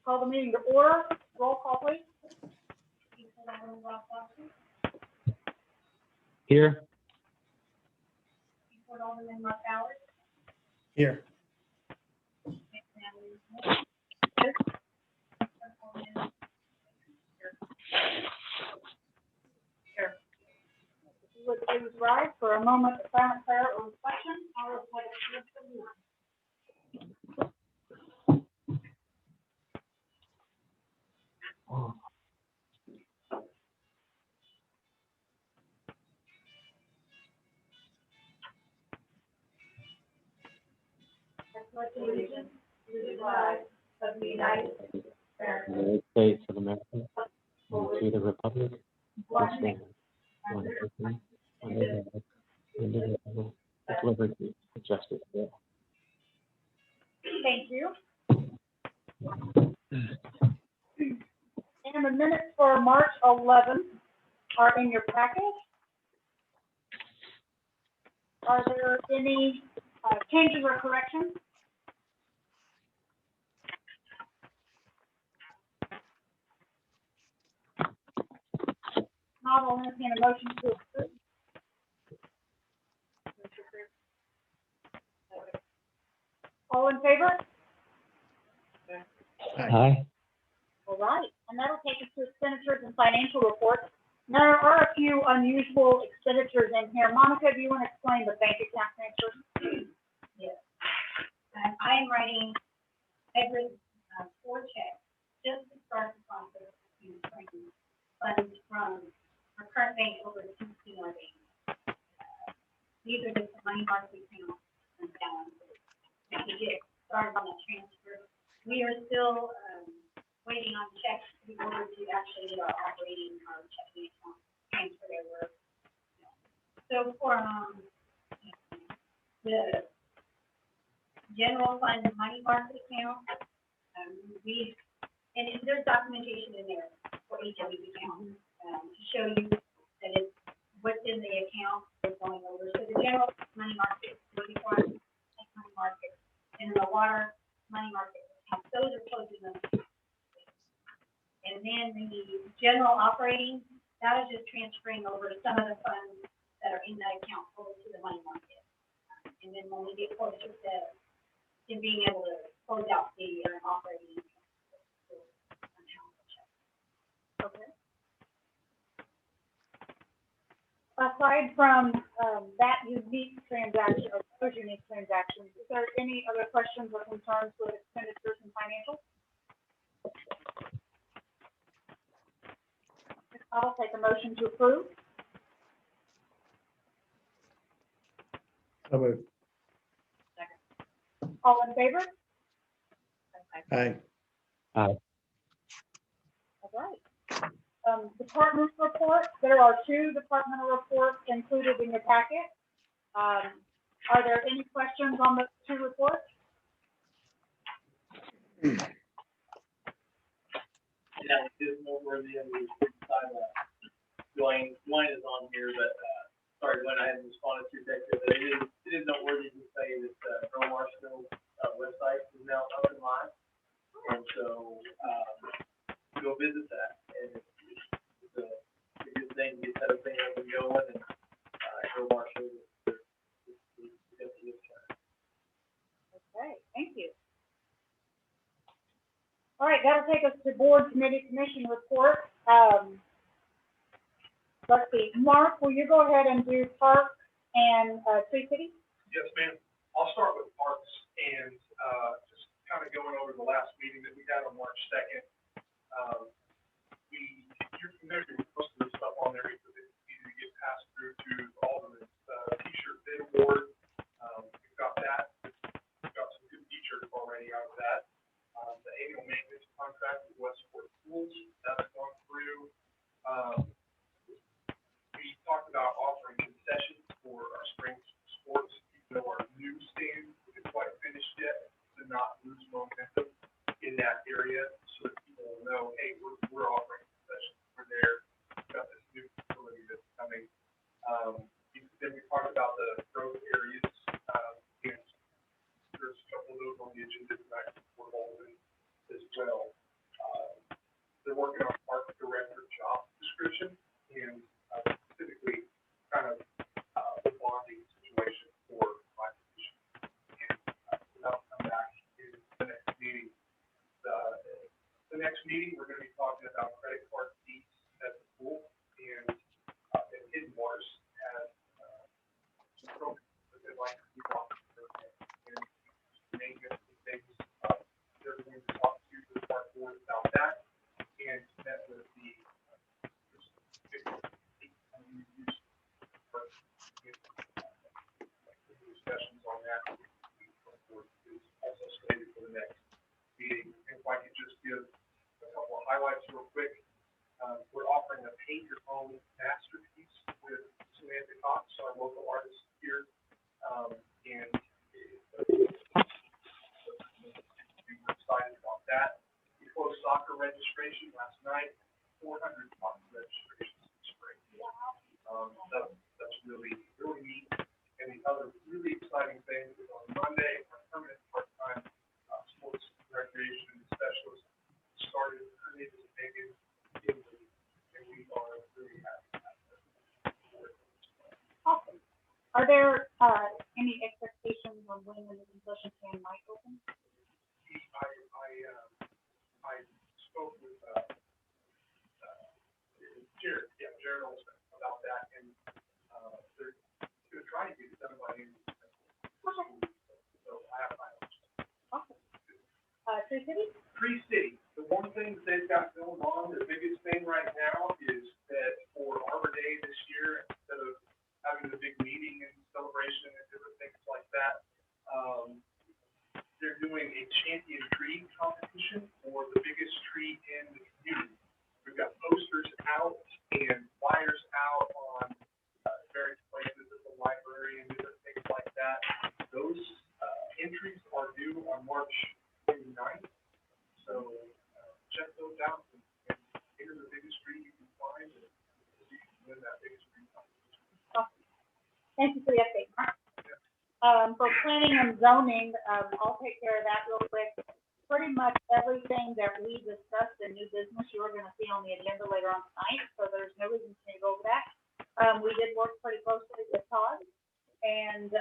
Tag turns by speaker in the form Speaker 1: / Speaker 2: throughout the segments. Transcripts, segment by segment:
Speaker 1: Call the meeting to order. Roll call, please.
Speaker 2: Here.
Speaker 3: Here.
Speaker 1: Would please rise for a moment of silent prayer or reflection. I will play allegiance to the flag of the United
Speaker 2: States of America, and to the republic, which stands one nation, under God, indivisible, with liberty and justice for all.
Speaker 1: Thank you. And the minutes for March 11th are in your packet. Are there any changes or corrections? Not, I'll entertain a motion to approve. All in favor?
Speaker 2: Aye.
Speaker 1: All right, and that'll take us to expenditures and financial reports. Now, there are a few unusual expenditures in here. Monica, do you want to explain the bank account transfers?
Speaker 4: Yes. I am writing every 4 checks just to start the process to bring funds from our current bank over to CR Bank. These are just the money market accounts and balances. And to get started on the transfer, we are still waiting on checks in order to actually get our operating, our checking account transferred over. So for the general fund money market account, and there's documentation in there for each of these accounts to show you that it's what's in the account is going over. So the general money market, money market, and the water money market account, those are closing them. And then the general operating, that is just transferring over some of the funds that are in that account over to the money market. And then when we get closer to being able to close out the operating account.
Speaker 1: Okay. Aside from that unique transaction, or those unique transactions, is there any other questions or concerns with expenditures and financials? I'll take a motion to approve.
Speaker 3: So moved.
Speaker 1: All in favor?
Speaker 3: Aye.
Speaker 2: Aye.
Speaker 1: All right. Department reports. There are 2 departmental reports included in your packet. Are there any questions on the 2 reports?
Speaker 5: Yeah, it is noteworthy of the Dwayne is on here, but sorry, Glenn, I hadn't responded to your text, but it is noteworthy to say that BOA Marshfield website is now up and live, and so go visit that, and it's a good thing to get that thing up and going, and BOA Marshfield is definitely good.
Speaker 1: Okay, thank you. All right, that'll take us to board, committee, commission report. Let's see, Mark, will you go ahead and do Park and Tree City?
Speaker 6: Yes, ma'am. I'll start with parks and just kind of going over the last meeting that we had on March 2nd. You're familiar with most of the stuff on there because it's easy to get passed through to Alderman's t-shirt bid award. We've got that. We've got some good t-shirts already out of that. The annual maintenance contract with Westport Schools, that's gone through. We talked about offering concessions for our spring sports, even though our new stand isn't quite finished yet, to not lose momentum in that area, so that people will know, hey, we're offering concessions. We're there. We've got this new facility that's coming. Then we talked about the growth areas, and there's a couple of those on the agenda tonight for Board of Alderman as well. they're working on park director job description and specifically kind of the bonding situation for my position. And that'll come back in the next meeting. The next meeting, we're going to be talking about credit card fees at the pool, and Hidden Waters has some programs that they'd like to keep on and maintenance and things. They're going to talk to the park board about that, and met with the discussions on that. Is also slated for the next meeting. And if I could just give a couple of highlights real quick. We're offering a paint your own masterpiece with Samantha Cox, our local artist here. And we're excited about that. We closed soccer registration last night, 400 soccer registrations in spring. That's really, really neat. And the other really exciting thing is on Monday, our permanent part-time sports recreation specialist started. Her name is Megan, and we are really happy about that.
Speaker 1: Awesome. Are there, any expectations on when the concession stand might open?
Speaker 6: I spoke with, Jared Olson about that, and, they're gonna try to get it done by the end of the so I have my
Speaker 1: Awesome. Tree City?
Speaker 6: Tree City, the one thing that they've got going on, the biggest thing right now is that for Arbor Day this year, instead of having the big meeting and celebration and different things like that, they're doing a champion tree competition for the biggest tree in the community. We've got posters out and flyers out on various places at the library and different things like that. Those entries are due on March 29th. So check those out and enter the biggest tree you can find and see if you can win that biggest tree competition.
Speaker 1: Awesome. Thank you for the update, Mark. For planning and zoning, I'll take care of that real quick. Pretty much everything that we discussed in new business, you are gonna see on the agenda later on tonight, so there's no reason to go over that. We did work pretty closely with Todd, and,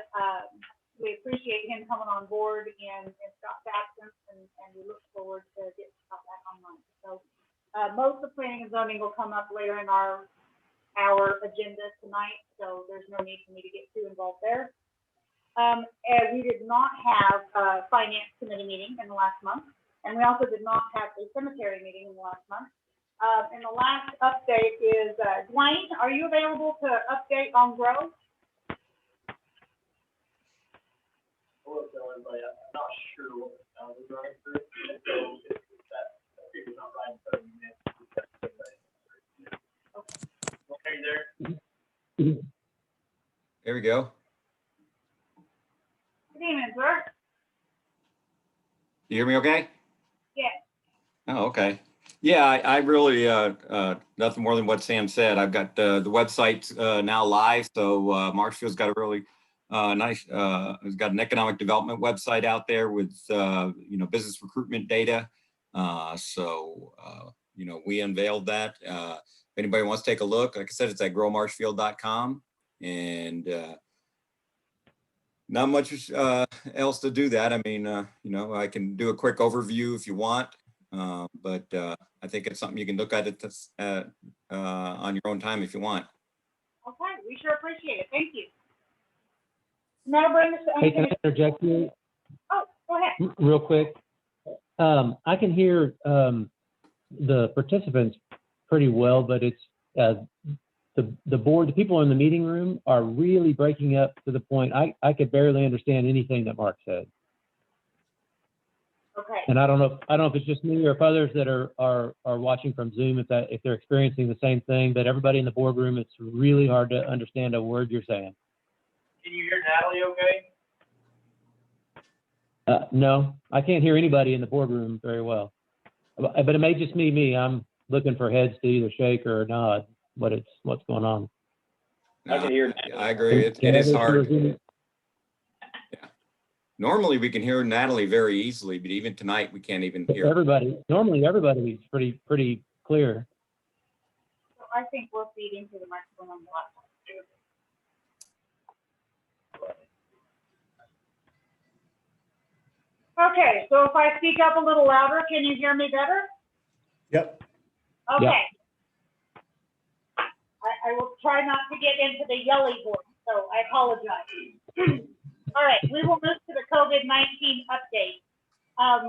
Speaker 1: we appreciate him coming on board in Scott's absence, and we look forward to getting Scott back online. So, most of planning and zoning will come up later in our agenda tonight, so there's no need for me to get too involved there. And we did not have a finance committee meeting in the last month, and we also did not have a cemetery meeting in the last month. And the last update is, Dwayne, are you available to update on growth?
Speaker 5: Hello, everybody. I'm not sure what we're running through, so if that figure's not right in front of me, okay, there?
Speaker 7: There we go.
Speaker 1: Good evening, sir.
Speaker 7: You hear me okay?
Speaker 1: Yeah.
Speaker 7: Oh, okay. Yeah, I really, nothing more than what Sam said. I've got the website now live. So Marshfield's got a really nice, it's got an economic development website out there with, business recruitment data. We unveiled that. If anybody wants to take a look, like I said, it's at growmarshfield.com. And not much else to do that. I mean, I can do a quick overview if you want, but I think it's something you can look at it on your own time if you want.
Speaker 1: Okay, we sure appreciate it. Thank you. Now bring us to
Speaker 2: Hey, can I interject you
Speaker 1: Oh, go ahead.
Speaker 2: real quick? I can hear the participants pretty well, but it's the board, the people in the meeting room are really breaking up to the point I could barely understand anything that Mark said.
Speaker 1: Okay.
Speaker 2: And I don't know if it's just me or if others that are watching from Zoom, if they're experiencing the same thing, but everybody in the boardroom, it's really hard to understand a word you're saying.
Speaker 5: Can you hear Natalie okay?
Speaker 2: No, I can't hear anybody in the boardroom very well, but it may just be me. I'm looking for heads to either shake or nod. What's going on?
Speaker 7: No,
Speaker 5: I can hear.
Speaker 7: I agree. It is hard. Yeah. Normally we can hear Natalie very easily, but even tonight we can't even hear.
Speaker 2: Normally everybody's pretty clear.
Speaker 1: So I think we're feeding to the microphone on the laptop. Okay, so if I speak up a little louder, can you hear me better?
Speaker 3: Yep.
Speaker 1: Okay. I will try not to get into the yelly voice, so I apologize. All right, we will move to the COVID-19 update.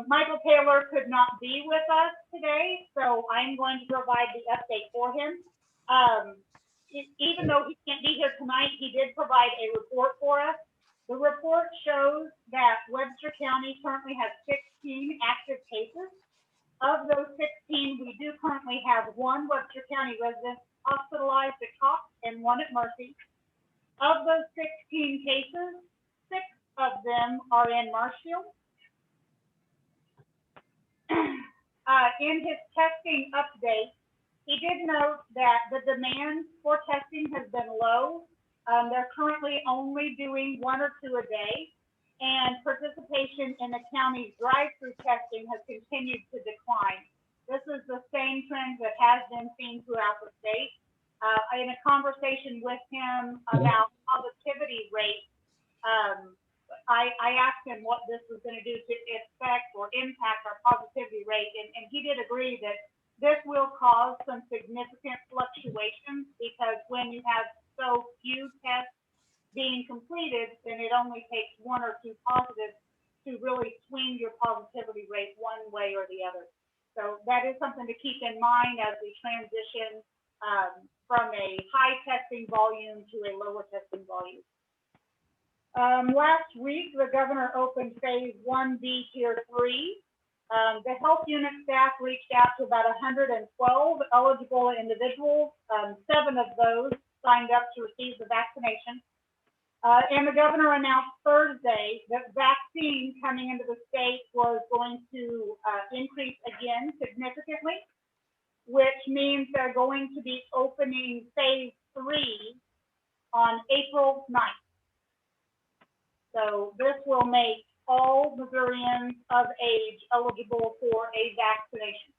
Speaker 1: Michael Taylor could not be with us today, so I'm going to provide the update for him. Even though he can't be here tonight, he did provide a report for us. The report shows that Webster County currently has 16 active cases. Of those 16, we do currently have one Webster County resident hospitalized at Cox and one at Mercy. Of those 16 cases, 6 of them are in Marshfield. In his testing update, he did note that the demand for testing has been low. They're currently only doing 1 or 2 a day, and participation in the county's drive-through testing has continued to decline. This is the same trend that has been seen throughout the state. In a conversation with him about positivity rate, I asked him what this was going to do to affect or impact our positivity rate, and he did agree that this will cause some significant fluctuations, because when you have so few tests being completed, then it only takes 1 or 2 positives to really swing your positivity rate one way or the other. So that is something to keep in mind as we transition from a high testing volume to a lower testing volume. Last week, the governor opened phase 1B tier 3. The health unit staff reached out to about 112 eligible individuals. 7 of those signed up to receive the vaccination. And the governor announced Thursday that vaccine coming into the state was going to increase again significantly, which means they're going to be opening phase 3 on April 9th. So this will make all Missourians of age eligible for a vaccination.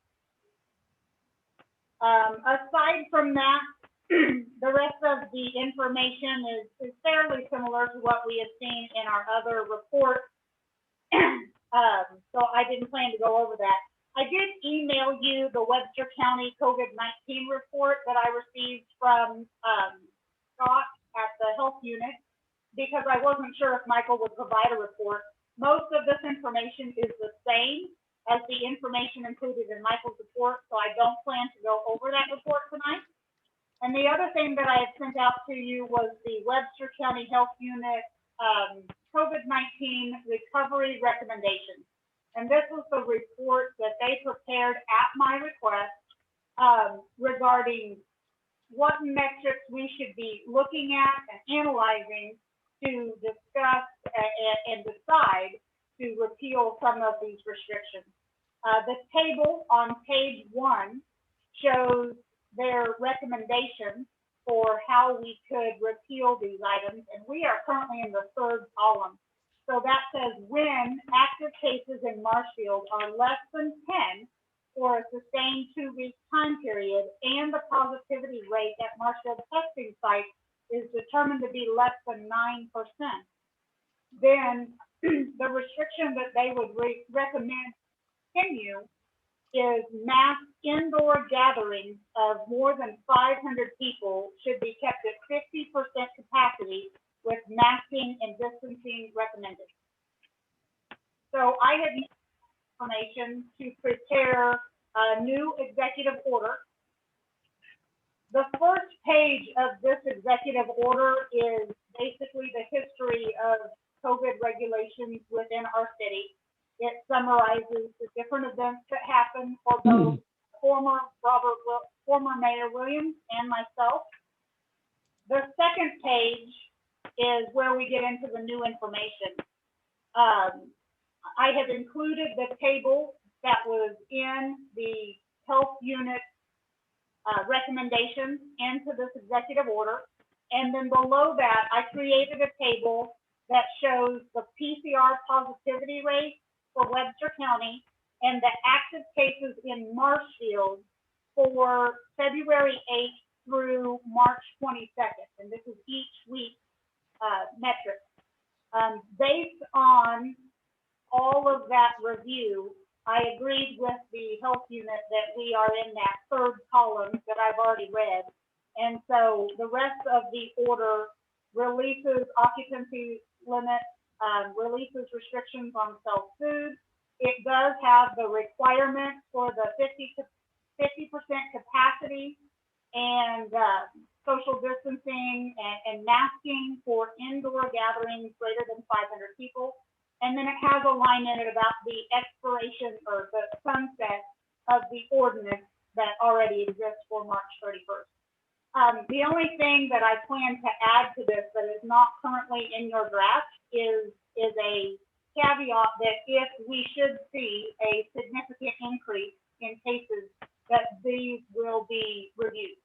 Speaker 1: Aside from that, the rest of the information is fairly similar to what we have seen in our other reports. So I didn't plan to go over that. I did email you the Webster County COVID-19 report that I received from Scott at the health unit, because I wasn't sure if Michael would provide a report. Most of this information is the same as the information included in Michael's report, so I don't plan to go over that report tonight. And the other thing that I had sent out to you was the Webster County Health Unit COVID-19 recovery recommendations. And this was the report that they prepared at my request regarding what metrics we should be looking at and analyzing to discuss and decide to repeal some of these restrictions. The table on page 1 shows their recommendations for how we could repeal these items, and we are currently in the 3rd column. So that says when active cases in Marshfield are less than 10 for a sustained 2-week time period, and the positivity rate at Marshfield testing site is determined to be less than 9%, then the restriction that they would recommend continue is mass indoor gatherings of more than 500 people should be kept at 50% capacity with masking and distancing recommended. So I have used information to prepare a new executive order. The first page of this executive order is basically the history of COVID regulations within our city. It summarizes the different events that happened for both former Mayor Williams and myself. The second page is where we get into the new information. I have included the table that was in the health unit recommendations into this executive order. And then below that, I created a table that shows the PCR positivity rate for Webster County and the active cases in Marshfield for February 8th through March 22nd, and this is each week metric. Based on all of that review, I agreed with the health unit that we are in that third column that I've already read. And so the rest of the order releases occupancy limits, releases restrictions on self-food. It does have the requirement for the 50% capacity and social distancing and masking for indoor gatherings greater than 500 people. And then it has a line in it about the expiration or the sunset of the ordinance that already exists for March 31st. The only thing that I plan to add to this that is not currently in your draft is a caveat that if we should see a significant increase in cases, that these will be reviewed.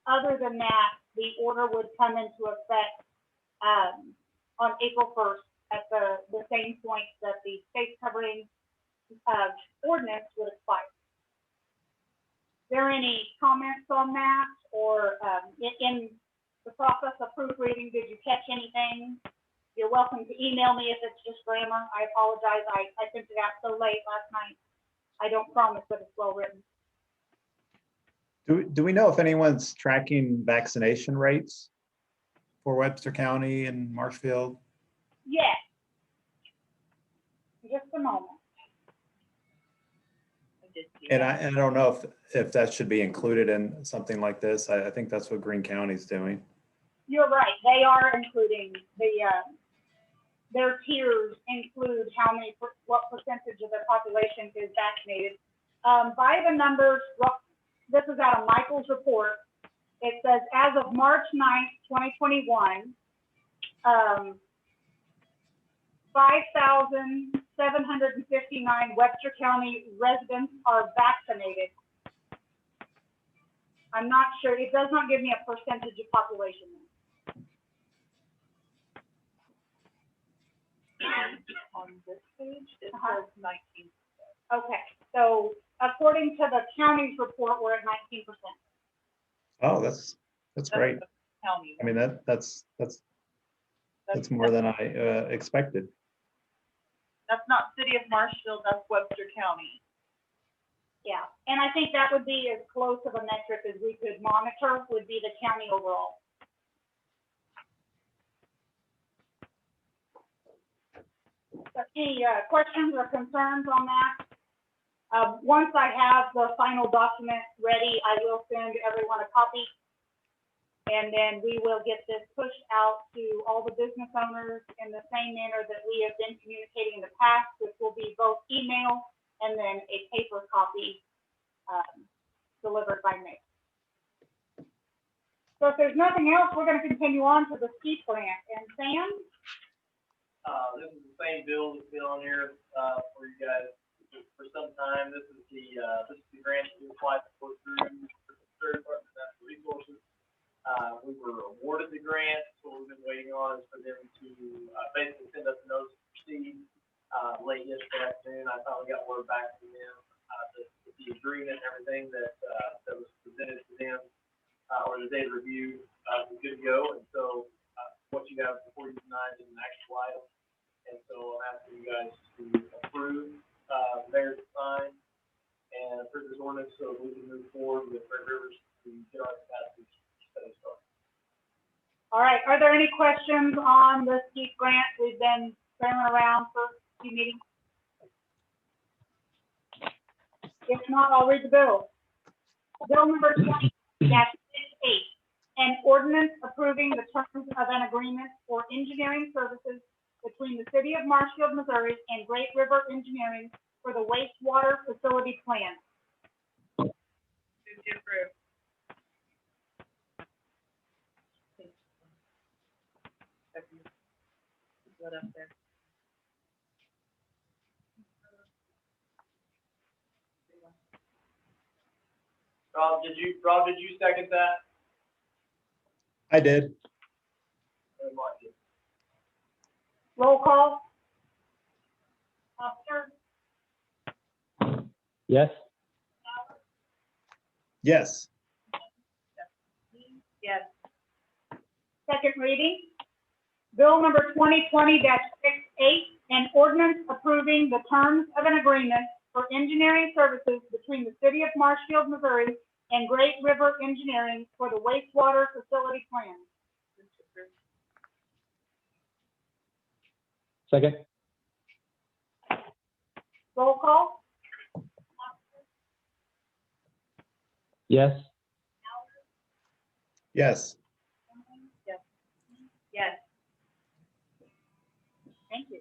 Speaker 1: Other than that, the order would come into effect on April 1st at the same point that the safe covering ordinance would expire. Is there any comments on that, or in the process of proofreading, did you catch anything? You're welcome to email me if it's just grammar. I apologize. I sent it out so late last night. I don't promise that it's well written.
Speaker 3: Do we know if anyone's tracking vaccination rates for Webster County and Marshfield?
Speaker 1: Yes. Just a moment.
Speaker 3: And I don't know if that should be included in something like this. I think that's what Greene County's doing.
Speaker 1: You're right. They are including their tiers include what percentage of their population is vaccinated. By the numbers, this is out of Michael's report. It says as of March 9th, 2021, 5,759 Webster County residents are vaccinated. I'm not sure, it does not give me a percentage of population. On this page, it says 19%. Okay, so according to the county's report, we're at 19%.
Speaker 3: Oh, that's great.
Speaker 1: County.
Speaker 3: I mean, that's more than I expected.
Speaker 8: That's not City of Marshfield, that's Webster County.
Speaker 1: Yeah, and I think that would be as close of a metric as we could monitor would be the county overall. So any questions or concerns on that? Once I have the final document ready, I will send everyone a copy. And then we will get this pushed out to all the business owners in the same manner that we have been communicating in the past, which will be both email and then a paper copy delivered by mail. So if there's nothing else, we're going to continue on to the ski grant. And Sam?
Speaker 5: This is the same bill that's been on here for you guys for some time. This is the grant that we applied for through the Department of Natural Resources. We were awarded the grant, so what we've been waiting on is for them to basically send us a notice to proceed. Late yesterday afternoon, I finally got word back from them that the agreement and everything that was presented to them or that they reviewed was good to go. And so what you have before you tonight is an actual item. And so I'm asking you guys to approve their sign and approve this ordinance so we can move forward with Red Rivers to get our capacity.
Speaker 1: All right, are there any questions on the ski grant? We've been turning around for a few meetings. If not, I'll read the bill. Bill number 20-68, an ordinance approving the terms of an agreement for engineering services between the City of Marshfield, Missouri and Great River Engineering for the wastewater facility plan.
Speaker 8: Move to approve. What up there?
Speaker 5: Rob, did you second that?
Speaker 3: I did.
Speaker 1: Roll call. Officer?
Speaker 2: Yes.
Speaker 3: Yes.
Speaker 8: Yes.
Speaker 1: Second reading, bill number 2020-68, an ordinance approving the terms of an agreement for engineering services between the City of Marshfield, Missouri and Great River Engineering for the wastewater facility plan.
Speaker 2: Second.
Speaker 1: Roll call?
Speaker 2: Yes.
Speaker 3: Yes.
Speaker 8: Yes.
Speaker 1: Thank you.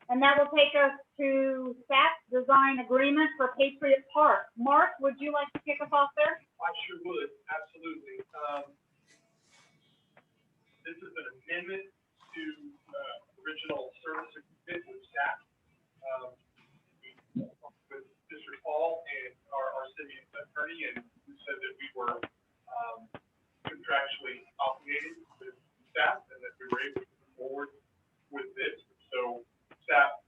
Speaker 1: And that will take us to staff design agreement for Patriot Park. Mark, would you like to kick us off there?
Speaker 6: I sure would, absolutely. This is an amendment to, original service agreement with staff. With District Hall and our city attorney, and we said that we were, contractually obligated with staff and that we were able to move forward with this. So staff,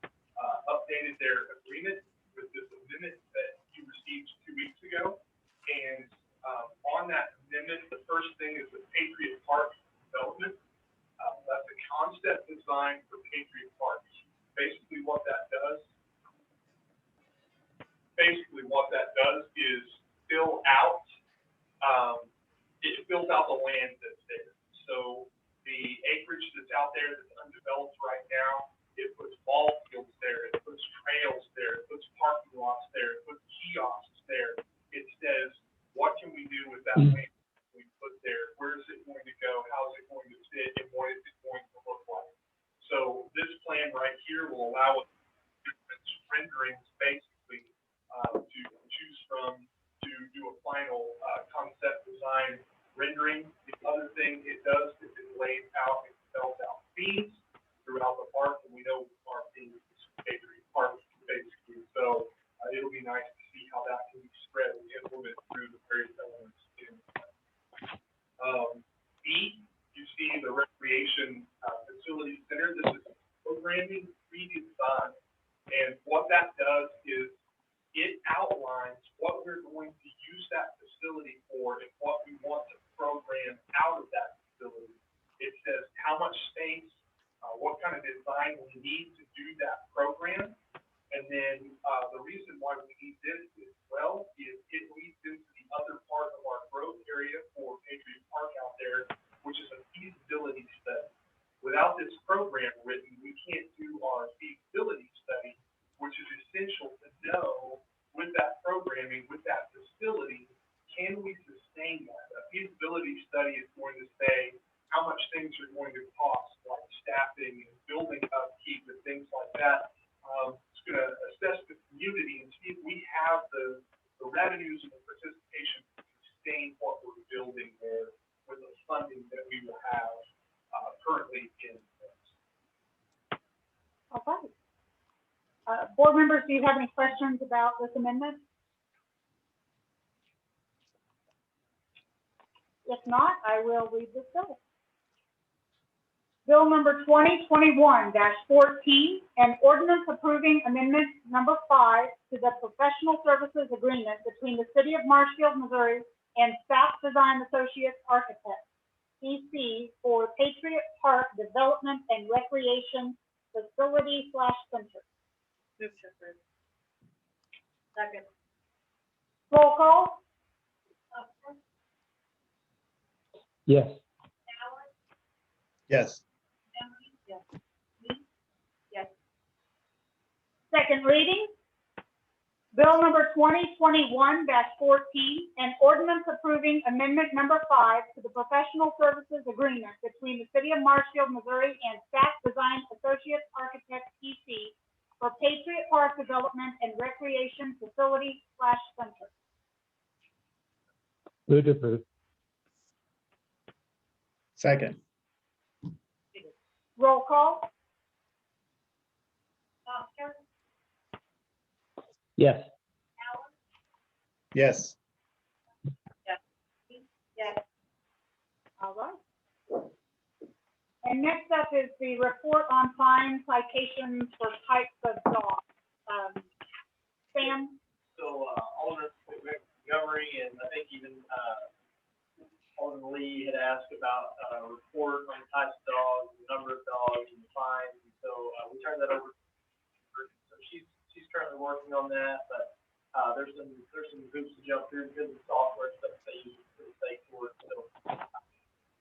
Speaker 6: updated their agreement with this amendment that you received 2 weeks ago. And, on that amendment, the first thing is the Patriot Park development. That's a concept design for Patriot Park. Basically what that does is fill out, it fills out the land that's there. So the acreage that's out there that's undeveloped right now, it puts ball fields there, it puts trails there, it puts parking lots there, it puts kiosks there. It says, what can we do with that land we put there? Where is it going to go? How is it going to fit? And what is it going to look like? So this plan right here will allow us renderings basically to choose from to do a final concept design rendering. The other thing it does is it lays out and spells out themes throughout the park, and we know our theme is Patriot Park basically. So it'll be nice to see how that can be spread and implemented through the various elements in B, you see the recreation facility center. This is programming redesign. And what that does is it outlines what we're going to use that facility for and what we want to program out of that facility. It says how much space, what kind of design we need to do that program. And then the reason why we need this as well is it leads into the other part of our growth area for Patriot Park out there, which is a feasibility study. Without this program written, we can't do our feasibility study, which is essential to know with that programming, with that facility, can we sustain that? A feasibility study is going to say how much things are going to cost, like staffing and building upkeep and things like that. It's going to assess the community and see if we have the revenues and the participation to sustain what we're building there with the funding that we will have currently in place.
Speaker 1: All right. Board members, do you have any questions about this amendment? If not, I will read this bill. Bill number 2021-14, an ordinance approving amendment number 5 to the professional services agreement between the City of Marshfield, Missouri and Staff Design Associates Architects, PC, for Patriot Park Development and Recreation Facility / Center.
Speaker 8: Move to approve. Second.
Speaker 1: Roll call?
Speaker 2: Yes.
Speaker 3: Yes.
Speaker 8: Yes.
Speaker 1: Second reading. Bill number 2021-14, an ordinance approving amendment number 5 to the professional services agreement between the City of Marshfield, Missouri and Staff Design Associates Architects, PC, for Patriot Park Development and Recreation Facility / Center.
Speaker 2: Move to approve.
Speaker 3: Second.
Speaker 1: Roll call?
Speaker 2: Yes.
Speaker 3: Yes.
Speaker 8: Yes.
Speaker 1: All right. And next up is the report on fine citations for types of dogs. Sam?
Speaker 5: So, Alderman Montgomery report on types of dogs, the number of dogs, and the fines. And so we turned that over to her. So she's currently working on that, but there's some hoops to jump through because of the software stuff they use for the state court. So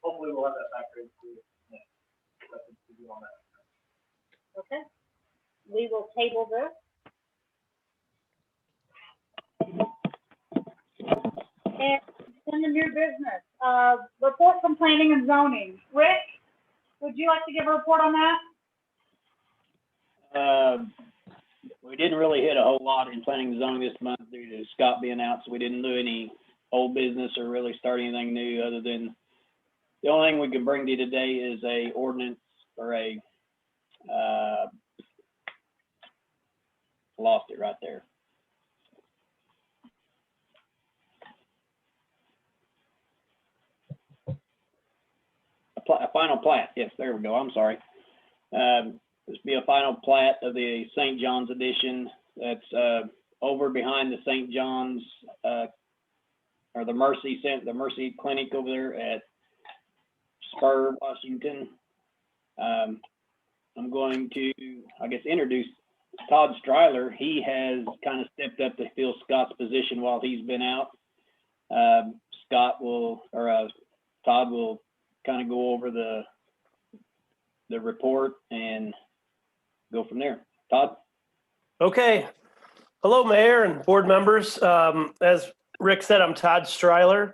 Speaker 5: hopefully we'll have that back ready for you next. Nothing to do on that.
Speaker 1: Okay. We will table this. And in the new business, report from planning and zoning. Rick, would you like to give a report on that?
Speaker 9: We didn't really hit a whole lot in planning and zoning this month due to Scott being out, so we didn't do any old business or really start anything new other than the only thing we can bring to you today is a ordinance or a, lost it right there. A final plat. Yes, there we go. I'm sorry. This will be a final plat of the St. John's edition. That's over behind the St. John's or the Mercy Clinic over there at Spur, Washington. I'm going to, I guess, introduce Todd Stryler. He has kind of stepped up to fill Scott's position while he's been out. Todd will kind of go over the report and go from there. Todd?
Speaker 10: Okay. Hello, Mayor and board members. As Rick said, I'm Todd Stryler,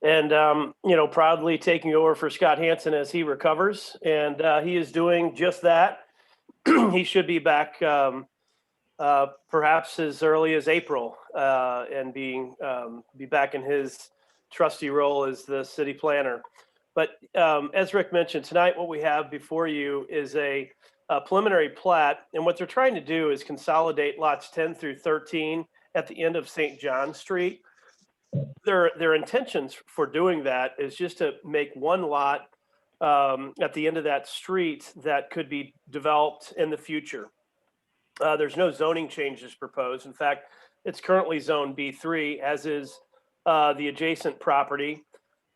Speaker 10: and proudly taking over for Scott Hansen as he recovers, and he is doing just that. He should be back perhaps as early as April, and be back in his trusty role as the city planner. But as Rick mentioned, tonight what we have before you is a preliminary plat, and what they're trying to do is consolidate lots 10 through 13 at the end of St. John Street. Their intentions for doing that is just to make one lot at the end of that street that could be developed in the future. There's no zoning changes proposed. In fact, it's currently zone B3, as is the adjacent property.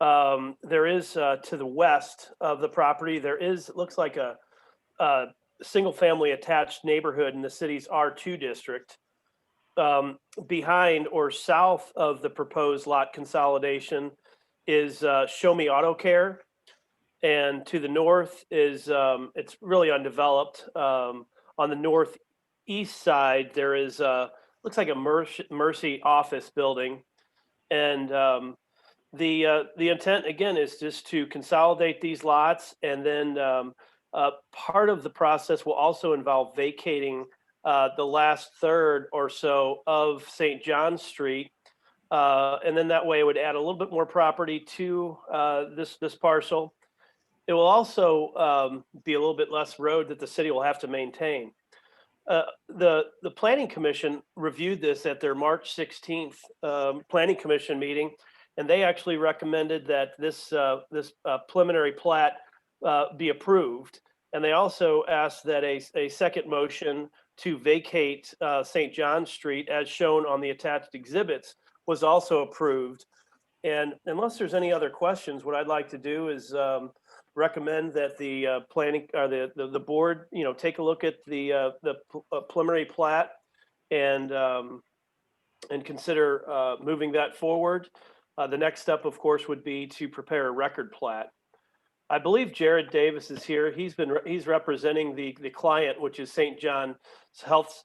Speaker 10: There is to the west of the property, looks like a single family attached neighborhood in the city's R2 district. Behind or south of the proposed lot consolidation is Show Me Auto Care. And to the north is, it's really undeveloped. On the northeast side, there is, looks like a Mercy office building. And the intent, again, is just to consolidate these lots. And then part of the process will also involve vacating the last third or so of St. John Street. And then that way it would add a little bit more property to this parcel. It will also be a little bit less road that the city will have to maintain. The Planning Commission reviewed this at their March 16th Planning Commission meeting, and they actually recommended that this preliminary plat be approved. And they also asked that a second motion to vacate St. John Street, as shown on the attached exhibits, was also approved. And unless there's any other questions, what I'd like to do is recommend that the planning or the board, take a look at the preliminary plat and consider moving that forward. The next step, of course, would be to prepare a record plat. I believe Jared Davis is here. He's representing the client, which is St. John's Health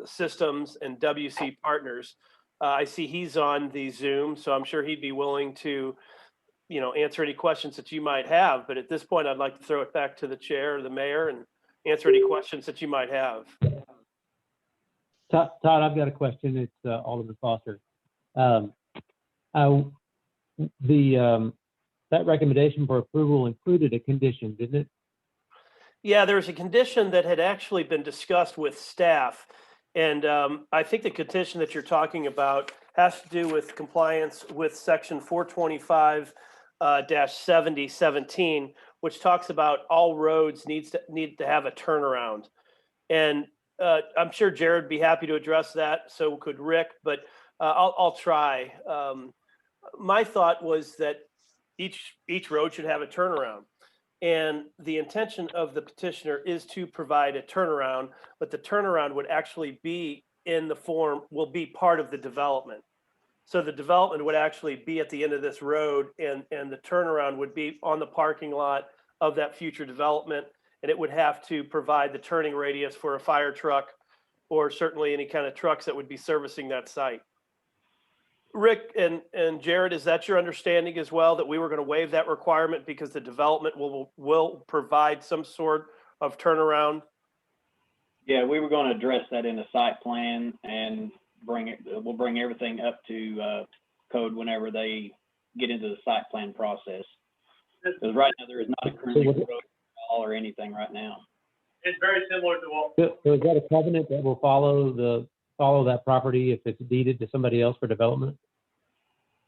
Speaker 10: Systems and WC Partners. I see he's on the Zoom, so I'm sure he'd be willing to, answer any questions that you might have. But at this point, I'd like to throw it back to the chair or the mayor and answer any questions that you might have.
Speaker 2: Todd, I've got a question. It's Alderman Foster. That recommendation for approval included a condition, didn't it?
Speaker 10: Yeah, there's a condition that had actually been discussed with staff. And I think the condition that you're talking about has to do with compliance with section 425-7017, which talks about all roads need to have a turnaround. And I'm sure Jared would be happy to address that. So could Rick, but I'll try. My thought was that each road should have a turnaround. And the intention of the petitioner is to provide a turnaround, but the turnaround would actually be will be part of the development. So the development would actually be at the end of this road, and the turnaround would be on the parking lot of that future development. And it would have to provide the turning radius for a fire truck or certainly any kind of trucks that would be servicing that site. Rick and Jared, is that your understanding as well, that we were going to waive that requirement because the development will provide some sort of turnaround?
Speaker 9: Yeah, we were going to address that in the site plan and we'll bring everything up to code whenever they get into the site plan process. Because right now there is not a currently road wall or anything right now.
Speaker 5: It's very similar to what.
Speaker 2: So is that a covenant that will follow that property if it's deeded to somebody else for development?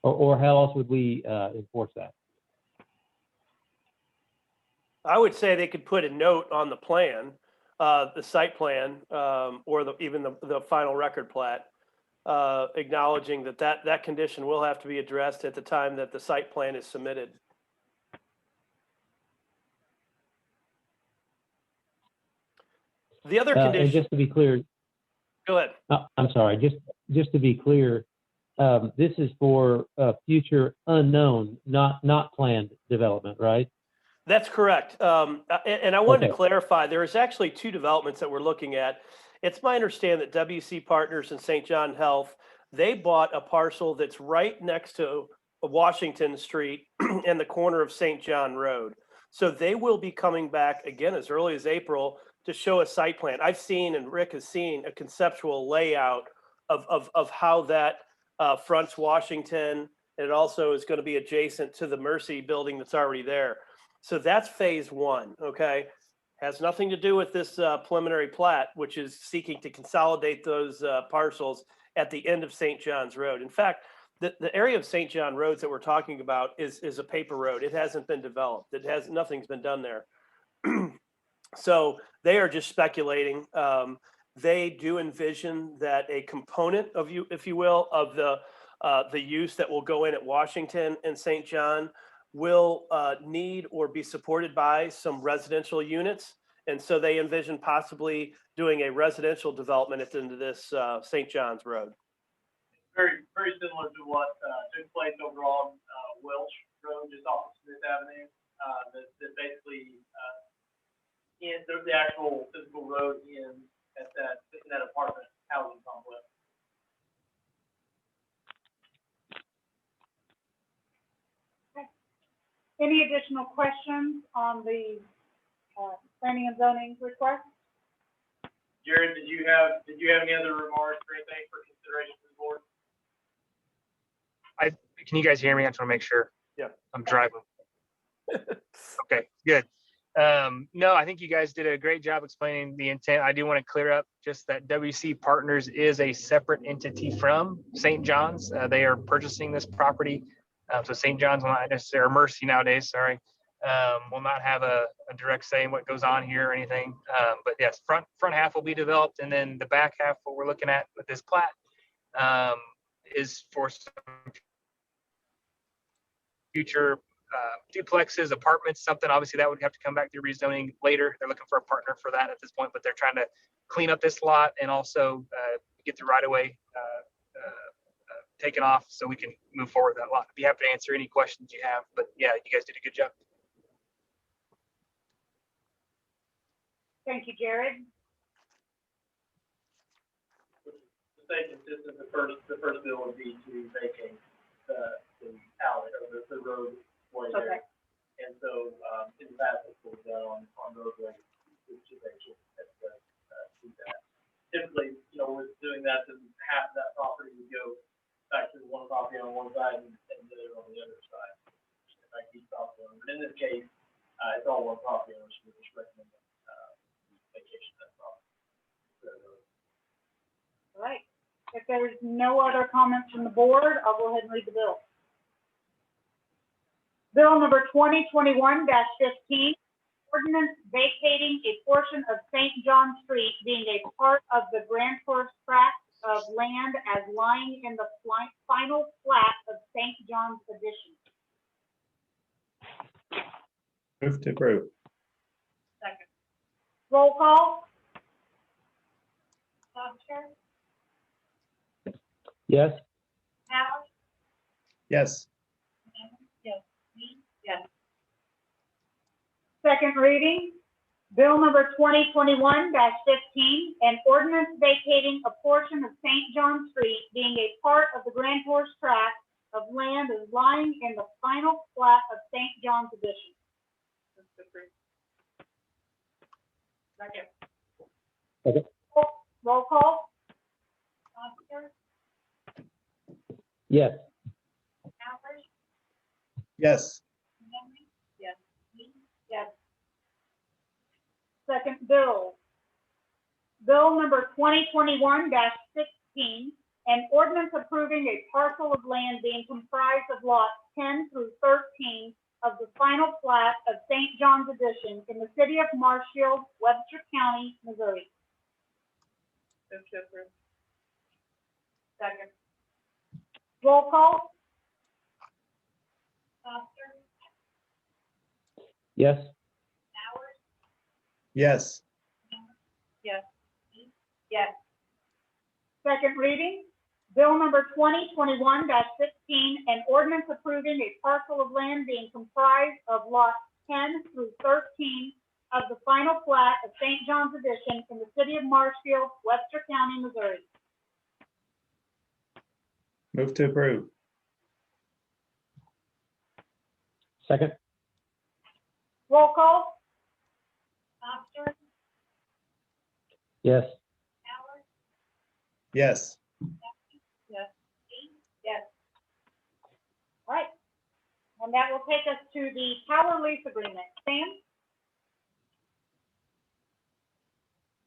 Speaker 2: Or how else would we enforce that?
Speaker 10: I would say they could put a note on the plan, the site plan, or even the final record plat, acknowledging that condition will have to be addressed at the time that the site plan is submitted. The other condition.
Speaker 2: And just to be clear.
Speaker 10: Go ahead.
Speaker 2: I'm sorry. Just to be clear, this is for future unknown, not planned development, right?
Speaker 10: That's correct. And I wanted to clarify, there is actually two developments that we're looking at. It's my understanding that WC Partners and St. John Health, they bought a parcel that's right next to Washington Street and the corner of St. John Road. So they will be coming back again as early as April to show a site plan. I've seen, and Rick has seen, a conceptual layout of how that fronts Washington. And it also is going to be adjacent to the Mercy building that's already there. So that's phase one, okay? Has nothing to do with this preliminary plat, which is seeking to consolidate those parcels at the end of St. John's Road. In fact, the area of St. John Roads that we're talking about is a paper road. It hasn't been developed. Nothing's been done there. So they are just speculating. They do envision that a component of if you will, of the use that will go in at Washington and St. John will need or be supported by some residential units. And so they envision possibly doing a residential development at the end of this St. John's Road.
Speaker 5: Very, very similar to what took place over on Welch Road, just off of Smith Avenue. That basically the actual physical road in that apartment housing complex.
Speaker 1: Any additional questions on the planning and zoning request?
Speaker 5: Jared, did you have any other remarks or anything for consideration for the board?
Speaker 11: Can you guys hear me? I just want to make sure.
Speaker 10: Yeah.
Speaker 11: I'm driving. Okay, good. No, I think you guys did a great job explaining the intent. I do want to clear up just that WC Partners is a separate entity from St. John's. They are purchasing this property. So St. John's will not necessarily, or Mercy nowadays, sorry, will not have a direct say in what goes on here or anything. But yes, front half will be developed, and then the back half, what we're looking at with this plat, is for some future duplexes, apartments, something. Obviously that would have to come back through rezoning later. They're looking for a partner for that at this point, but they're trying to clean up this lot and also get the right of way taken off so we can move forward with that lot. I'd be happy to answer any questions you have, but yeah, you guys did a good job.
Speaker 1: Thank you, Jared.
Speaker 5: To stay consistent, the first bill would be to vacate the alley or the roadway there.
Speaker 1: Okay.
Speaker 5: And so in the past, it's been done on roadway, which is actually do that. Typically, with doing that, then half of that property would go back to the one property on one side and the other on the other side. Like each property owner. But in this case, it's all one property owner, so we just recommend vacation of that property.
Speaker 1: All right. If there's no other comments from the board, I'll go ahead and read the bill. Bill number 2021-15, ordinance vacating a portion of St. John Street being a part of the Grand Tourist tract of land as lying in the final plat of St. John's Addition.
Speaker 3: Move to approve.
Speaker 8: Second.
Speaker 1: Roll call?
Speaker 4: Foster,
Speaker 2: Yes.
Speaker 4: Howard,
Speaker 3: Yes.
Speaker 8: Yes.
Speaker 4: Lee,
Speaker 8: Yes.
Speaker 1: Second reading, bill number 2021-15, an ordinance vacating a portion of St. John Street being a part of the Grand Horse tract of land is lying in the final plat of St. John's Edition.
Speaker 8: Move to approve. Second.
Speaker 1: Roll call?
Speaker 4: Foster,
Speaker 2: Yes.
Speaker 4: Howard,
Speaker 3: Yes.
Speaker 4: Henry,
Speaker 8: Yes.
Speaker 4: Lee,
Speaker 1: Yes. Second bill. Bill number 2021-16, an ordinance approving a parcel of land being comprised of lots 10 through 13 of the final plat of St. John's Edition in the City of Marshfield, Webster County, Missouri.
Speaker 8: Move to approve. Second.
Speaker 1: Roll call?
Speaker 4: Foster,
Speaker 2: Yes.
Speaker 4: Howard,
Speaker 3: Yes.
Speaker 8: Yes.
Speaker 1: Yes. Second reading, bill number 2021-16, an ordinance approving a parcel of land being comprised of lots 10 through 13 of the final plat of St. John's Edition in the City of Marshfield, Webster County, Missouri.
Speaker 3: Move to approve.
Speaker 2: Second.
Speaker 1: Roll call?
Speaker 4: Foster,
Speaker 2: Yes.
Speaker 4: Howard,
Speaker 3: Yes.
Speaker 8: Yes.
Speaker 4: Lee,
Speaker 1: Yes. All right. And that will take us to the tower lease agreement. Sam?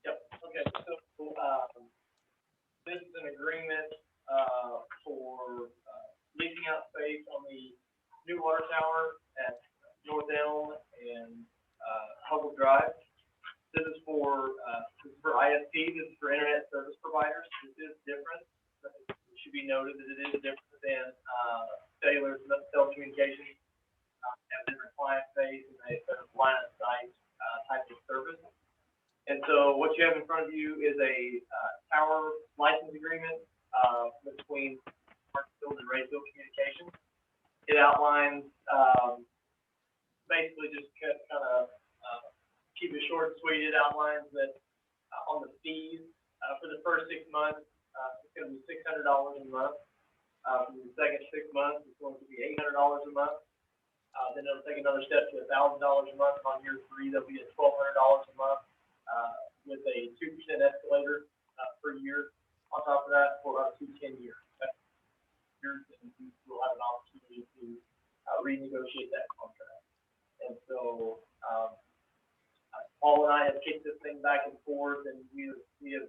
Speaker 5: Yep, okay, so, this is an agreement, for, leasing out space on the new water tower at North Elm and, Hubble Drive. This is for ISP, this is for internet service providers. This is different. It should be noted that it is different than, cellular telecommunications. Have different client base and they have a line of sight, type of service. And so what you have in front of you is a tower license agreement between Marshfield and Rayfield Communications. It outlines basically just kind of keep it short and sweet. It outlines that on the fees for the first 6 months, it's going to be $600 a month. For the second 6 months, it's going to be $800 a month. Then it'll take another step to $1,000 a month. On year 3, there'll be at $1,200 a month. With a 2% escalator per year on top of that for up to 10 years. Years, and we will have an opportunity to renegotiate that contract. And so Paul and I have kicked this thing back and forth, and we have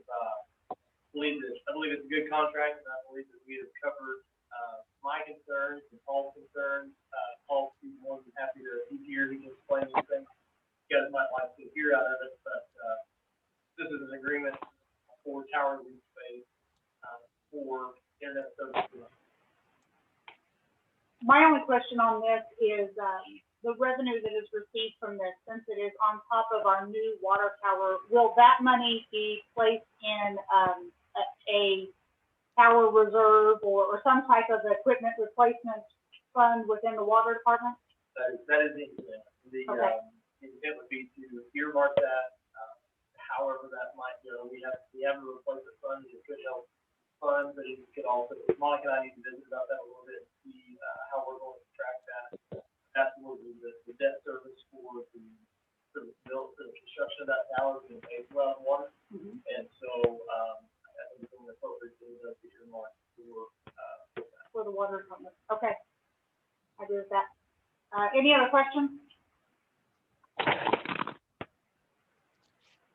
Speaker 5: believed that I believe it's a good contract, and I believe that we have covered my concerns and Paul's concerns. Paul's more than happy to be here. He can explain anything you guys might like to hear out of it, but this is an agreement for tower lease space for internet services.
Speaker 1: My only question on this is the revenue that is received from this, since it is on top of our new water tower, will that money be placed in a tower reserve or some type of equipment replacement fund within the water department?
Speaker 5: That is the intent. The intent would be to earmark that, however that might go. We have a replacement fund that could help fund, but it could also, Monica and I need to visit about that a little bit, see how we're going to track that. Absolutely, the debt service for the bill for the construction of that tower is going to pay as well as water.
Speaker 1: Mm-hmm.
Speaker 5: And so I think it's only appropriate to earmark
Speaker 1: For the water department. Okay. I agree with that. Any other questions?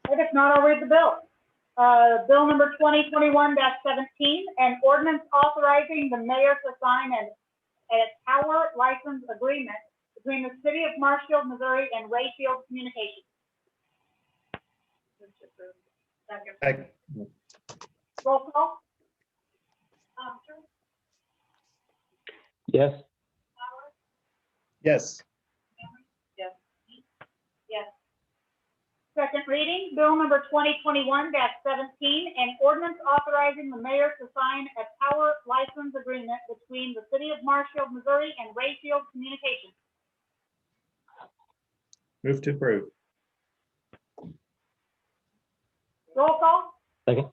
Speaker 1: If not, I'll read the bill. Bill number 2021-17, an ordinance authorizing the mayor to sign a tower license agreement between the City of Marshfield, Missouri and Rayfield Communications.
Speaker 3: Second.
Speaker 1: Roll call?
Speaker 4: Foster,
Speaker 2: Yes.
Speaker 4: Howard,
Speaker 3: Yes.
Speaker 4: Henry,
Speaker 8: Yes.
Speaker 4: Lee,
Speaker 1: Second reading, bill number 2021-17, an ordinance authorizing the mayor to sign a power license agreement between the City of Marshfield, Missouri and Rayfield Communications.
Speaker 3: Move to approve.
Speaker 1: Roll call?
Speaker 2: Second.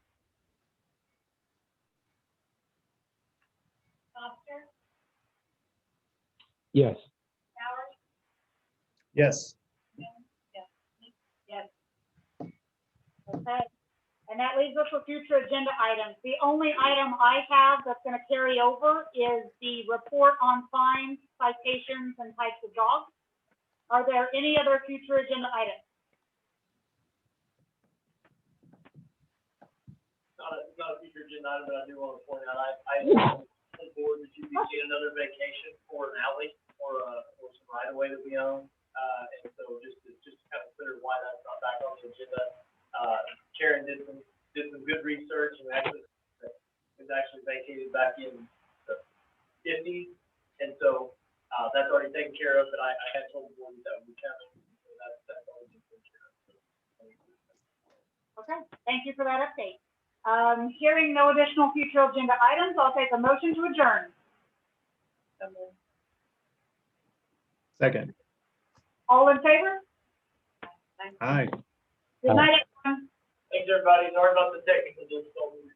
Speaker 4: Foster,
Speaker 2: Yes.
Speaker 4: Bowers,
Speaker 3: Yes.
Speaker 1: Yes. Okay, and that leaves us with future agenda items. The only item I have that's gonna carry over is the report on fines, citations, and types of dogs. Are there any other future agenda items?
Speaker 5: It's not a future agenda item, but I do want to point out, I told the board that you could get another vacation for an alley or some right of way that we own. And so just to kind of consider why that's not back on the agenda. Karen did some good research and actually, it was actually vacated back in the 50s. And so, that's already taken care of, but I had told the board that would be coming. So that's already been taken care of.
Speaker 1: Okay, thank you for that update. Hearing no additional future agenda items, I'll take a motion to adjourn.
Speaker 3: Second.
Speaker 1: All in favor?
Speaker 3: Aye.
Speaker 1: Good night, everyone.
Speaker 5: Thanks, everybody. Sorry about the technical difficulties.